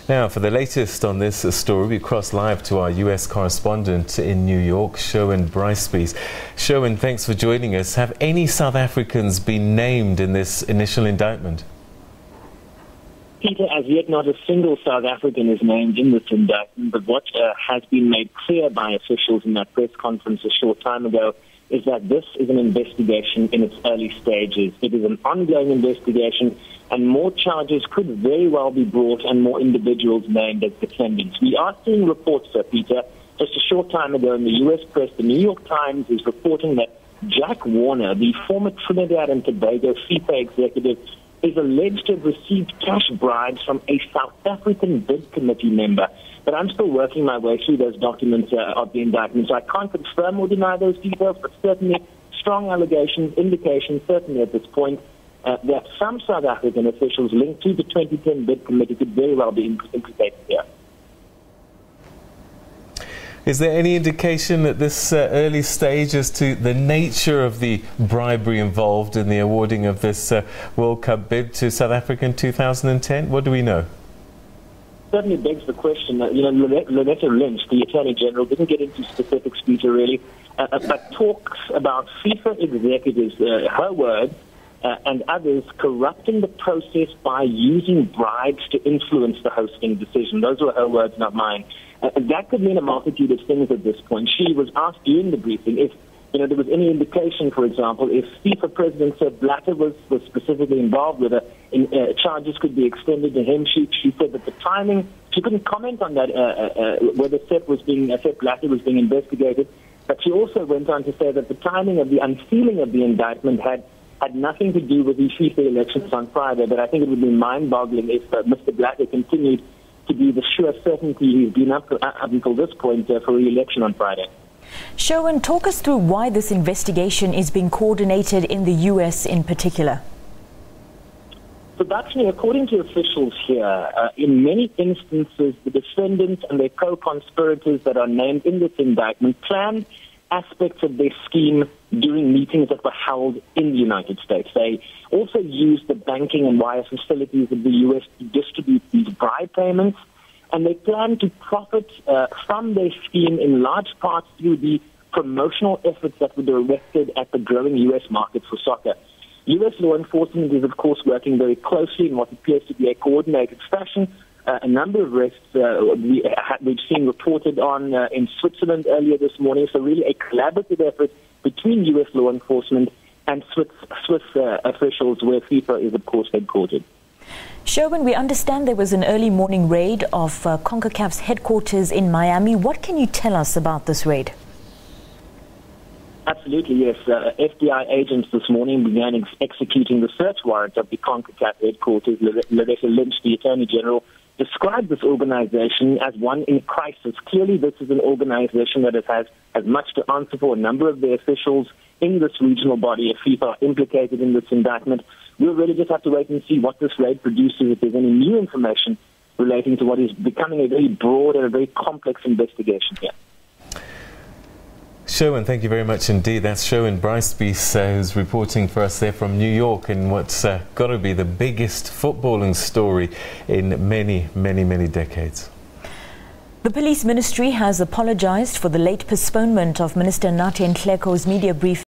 Now, for the latest on this story, we cross live to our U.S. correspondent in New York, Sherwin Bryce-Pease. Sherwin, thanks for joining us. Have any South Africans been named in this initial indictment? Peter, as yet not a single South African is named in this indictment, but what has been made clear by officials in that press conference a short time ago is that this is an investigation in its early stages. It is an ongoing investigation, and more charges could very well be brought and more individuals named as defendants. We are seeing reports, Sir Peter. Just a short time ago in the U.S. press, the New York Times is reporting that Jack Warner, the former Trinidad and Tobago FIFA executive, is alleged to have received cash bribes from a South African bid committee member. But I'm still working my way through those documents of the indictment, so I can't confirm or deny those details, but certainly strong allegations, indications, certainly at this point, that some South African officials linked to the 2010 bid committee could very well be implicated here. Is there any indication at this early stage as to the nature of the bribery involved in the awarding of this World Cup bid to South Africa in 2010? What do we know? Certainly begs the question. Loretta Lynch, the Attorney General, didn't get into specifics, Peter, really, but talks about FIFA executives, her words, and others corrupting the process by using bribes to influence the hosting decision. Those were her words, not mine. That could mean a multitude of things at this point. She was asked during the briefing if there was any indication, for example, if FIFA President Sepp Blatter was specifically involved with it, charges could be extended to him. She said that the timing, she couldn't comment on that, whether Sepp Blatter was being investigated, but she also went on to say that the timing of the unsealing of the indictment had nothing to do with the FIFA elections on Friday, but I think it would be mind-boggling if Mr. Blatter continued to be the sure certainty he's been up until this point for re-election on Friday. Sherwin, talk us through why this investigation is being coordinated in the U.S. in particular. So, actually, according to officials here, in many instances, the defendants and their co-conspirators that are named in this indictment planned aspects of their scheme during meetings that were held in the United States. They also used the banking and wire facilities of the U.S. to distribute these bribe payments, and they plan to profit from their scheme in large parts through the promotional efforts that were directed at the growing U.S. market for soccer. U.S. law enforcement is, of course, working very closely in what appears to be a coordinated fashion. A number of arrests we've seen reported on in Switzerland earlier this morning, so really a collaborative effort between U.S. law enforcement and Swiss officials, where FIFA is, of course, headquartered. Sherwin, we understand there was an early morning raid of CONCACAF's headquarters in Miami. What can you tell us about this raid? Absolutely, yes. FBI agents this morning began executing the search warrant of the CONCACAF headquarters. Loretta Lynch, the Attorney General, described this organization as one in crisis. Clearly, this is an organization that has much to answer for. A number of the officials in this regional body of FIFA are implicated in this indictment. We'll really just have to wait and see what this raid produces, if there's any new information relating to what is becoming a very broad and a very complex investigation here. Sherwin, thank you very much indeed. That's Sherwin Bryce-Pease who's reporting for us there from New York in what's got to be the biggest footballing story in many, many, many decades. The police ministry has apologized for the late postponement of Minister Nathi Nhleko's media briefing.